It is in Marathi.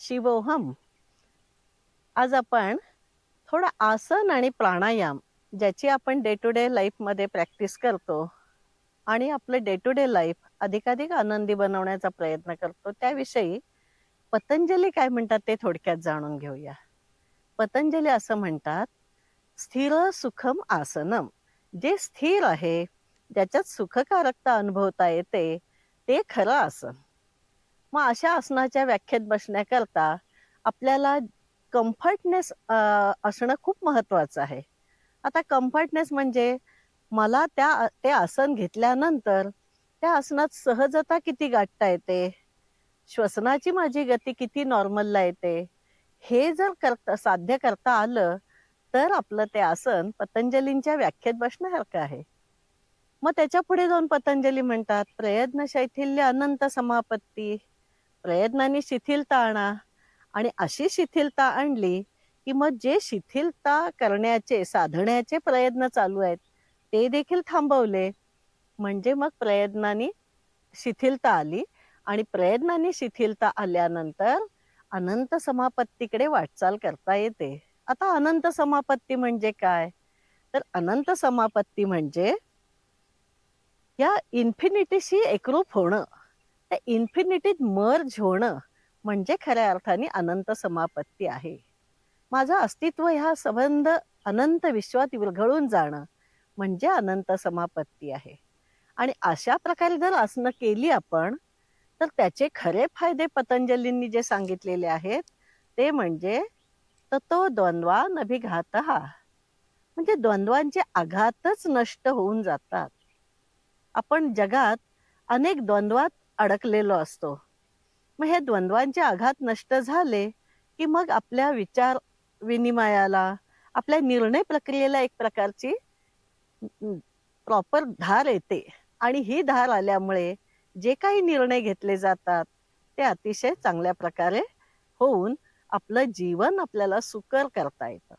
शिवोहम. आज आपण थोडं आसन आणि प्राणायाम ज्याची आपण डे टू डे लाईफमध्ये प्रॅक्टिस करतो आणि आपलं डे टू डे लाईफ अधिकाधिक आनंदी बनवण्याचा प्रयत्न करतो, त्याविषयी पतंजली काय म्हणतात ते थोडक्यात जाणून घेऊया. पतंजली असं म्हणतात, स्थिर सुखम आसनम. जे स्थिर आहे, ज्याच्यात सुखकारकता अनुभवता येते, ते खरं आसन. मग अशा आसनाच्या व्याख्येत बसण्याकरता आपल्याला कम्फर्टनेस असणं खूप महत्वाचं आहे. आता कम्फर्टनेस म्हणजे मला ते आसन घेतल्यानंतर त्या आसनात सहजता किती गाठता येते, श्वसनाची माझी गती किती नॉर्मलला येते, हे जर साध्य करता आलं तर आपलं ते आसन पतंजलींच्या व्याख्येत बसण्यासारखं आहे. मग त्याच्या पुढे जाऊन पतंजली म्हणतात, प्रयत्न शैथिल्य अनंत समापत्ती. प्रयत्नांनी शिथिलता आणा आणि अशी शिथिलता आणली की मग जे शिथिलता करण्याचे साधण्याचे प्रयत्न चालू आहेत ते देखील थांबवले, म्हणजे मग प्रयत्नांनी शिथिलता आली आणि प्रयत्नांनी शिथिलता आल्यानंतर अनंत समापत्तीकडे वाटचाल करता येते. आता अनंत समापत्ती म्हणजे काय? तर अनंत समापत्ती म्हणजे या इन्फिनिटीशी एकरूप होणं, त्या इन्फिनिटीत मर्ज होणं, म्हणजे खऱ्या अर्थाने अनंत समापत्ती आहे. माझं अस्तित्व ह्या संबंध अनंत विश्वात विरघळून जाणं म्हणजे अनंत समापत्ती आहे. आणि अशा प्रकारे जर आसनं केली आपण तर त्याचे खरे फायदे पतंजलींनी जे सांगितलेले आहेत ते म्हणजे ततो द्वंद्वा नभिघातः, म्हणजे द्वंद्वांचे आघातच नष्ट होऊन जातात. आपण जगात अनेक द्वंद्वात अडकलेलो असतो. मग हे द्वंद्वांचे आघात नष्ट झाले की मग आपल्या विचार विनिमयाला, आपल्या निर्णय प्रक्रियेला एक प्रकारची प्रॉपर धार येते आणि ही धार आल्यामुळे जे काही निर्णय घेतले जातात ते अतिशय चांगल्या प्रकारे होऊन आपलं जीवन आपल्याला सुकर करता येतं.